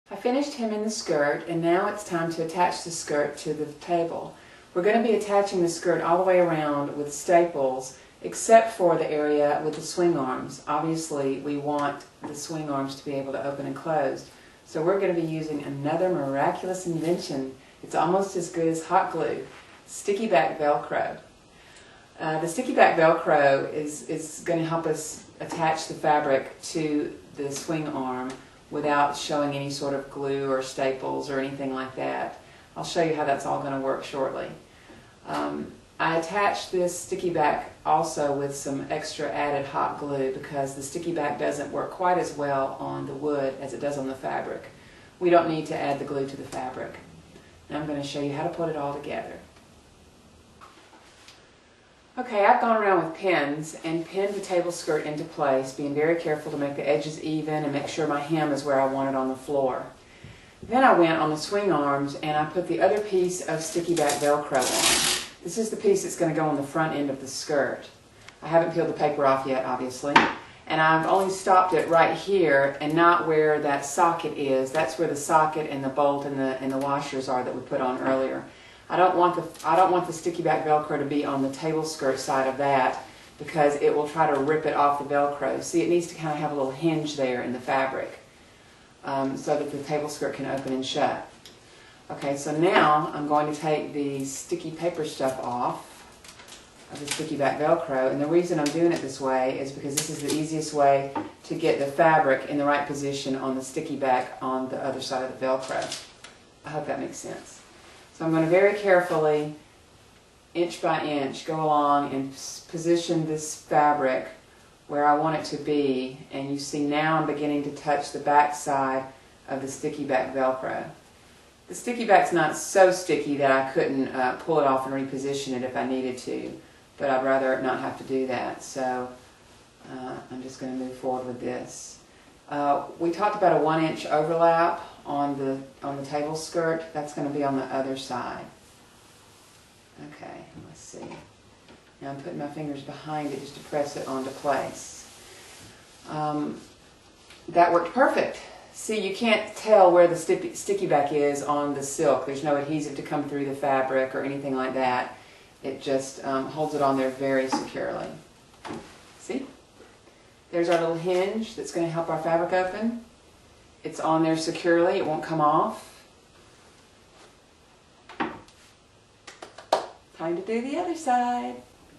I finished hemming the skirt, and now it's time to attach the skirt to the table. We're going to be attaching the skirt all the way around with staples, except for the area with the swing arms. Obviously, we want the swing arms to be able to open and close. So we're going to be using another miraculous invention. It's almost as good as hot glue, sticky back Velcro. The sticky back Velcro is going to help us attach the fabric to the swing arm without showing any sort of glue or staples or anything like that. I'll show you how that's all going to work shortly. I attached this sticky back also with some extra added hot glue because the sticky back doesn't work quite as well on the wood as it does on the fabric. We don't need to add the glue to the fabric. Now I'm going to show you how to put it all together. Okay, I've gone around with pins and pinned the table skirt into place, being very careful to make the edges even and make sure my hem is where I want it on the floor. Then I went on the swing arms and I put the other piece of sticky back Velcro on. This is the piece that's going to go on the front end of the skirt. I haven't peeled the paper off yet, obviously, and I've only stopped it right here and not where that socket is. That's where the socket and the bolt and the washers are that we put on earlier. I don't want the sticky back Velcro to be on the table skirt side of that because it will try to rip it off the Velcro. See, it needs to kind of have a little hinge there in the fabric so that the table skirt can open and shut. Okay, so now I'm going to take the sticky paper stuff off of the sticky back Velcro, and the reason I'm doing it this way is because this is the easiest way to get the fabric in the right position on the sticky back on the other side of the Velcro. I hope that makes sense. So I'm going to very carefully, inch by inch, go along and position this fabric where I want it to be. And you see now I'm beginning to touch the back side of the sticky back Velcro. The sticky back's not so sticky that I couldn't pull it off and reposition it if I needed to, but I'd rather not have to do that. So I'm just going to move forward with this. We talked about a 1-inch overlap on the table skirt. That's going to be on the other side. Okay, let's see. Now I'm putting my fingers behind it just to press it onto place. That worked perfect. See, you can't tell where the sticky back is on the silk. There's no adhesive to come through the fabric or anything like that. It just holds it on there very securely. See? There's our little hinge that's going to help our fabric open. It's on there securely. It won't come off. Time to do the other side.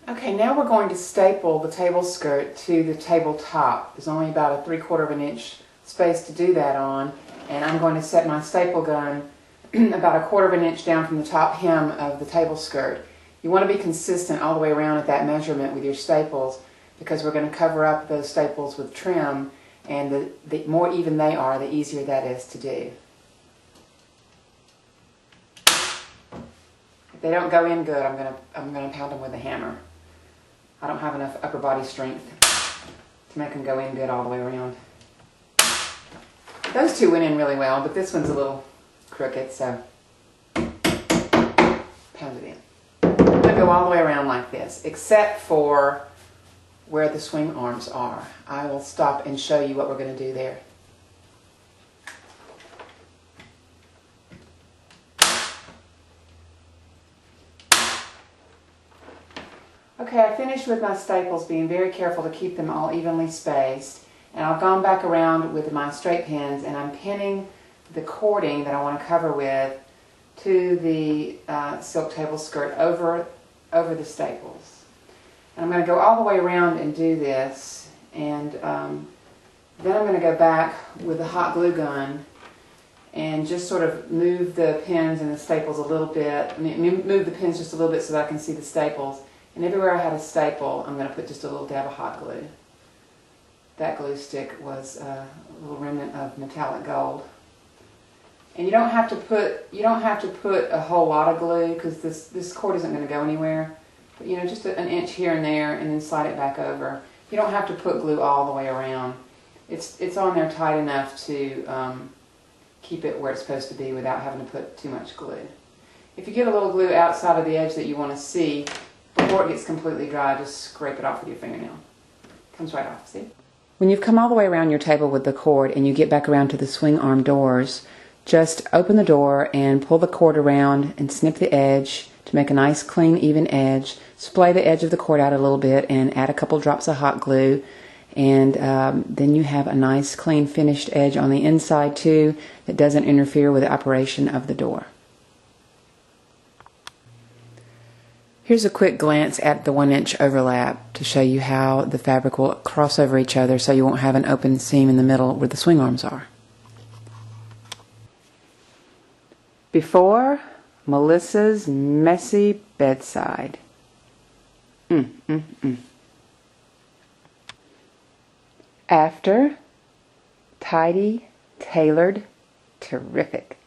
Okay, now we're going to staple the table skirt to the tabletop. There's only about a 3/4 of an inch space to do that on, and I'm going to set my staple gun about a 1/4 of an inch down from the top hem of the table skirt. You want to be consistent all the way around at that measurement with your staples because we're going to cover up those staples with trim, and the more even they are, the easier that is to do. If they don't go in good, I'm gonna pound them with a hammer. I don't have enough upper body strength to make them go in good all the way around. Those two went in really well, but this one's a little crooked, so pound it in. I'm going to go all the way around like this, except for where the swing arms are. I will stop and show you what we're going to do there. Okay, I finished with my staples, being very careful to keep them all evenly spaced. And I've gone back around with my straight pins and I'm pinning the cording that I want to cover with to the silk table skirt over the staples. And I'm going to go all the way around and do this, and then I'm going to go back with the hot glue gun and just sort of move the pins and the staples a little bit. Move the pins just a little bit so that I can see the staples. And everywhere I had a staple, I'm going to put just a little dab of hot glue. That glue stick was a little remnant of metallic gold. And you don't have to put a whole lot of glue because this cord isn't going to go anywhere. But you know, just an inch here and there, and then slide it back over. You don't have to put glue all the way around. It's on there tight enough to keep it where it's supposed to be without having to put too much glue. If you get a little glue outside of the edge that you want to see, before it gets completely dry, just scrape it off with your fingernail. Comes right off, see? When you've come all the way around your table with the cord and you get back around to the swing arm doors, just open the door and pull the cord around and snip the edge to make a nice clean even edge. Splay the edge of the cord out a little bit and add a couple drops of hot glue, and then you have a nice clean finished edge on the inside too that doesn't interfere with the operation of the door. Here's a quick glance at the 1-inch overlap to show you how the fabric will cross over each other so you won't have an open seam in the middle where the swing arms are. Before Melissa's messy bedside. After tidy, tailored, terrific.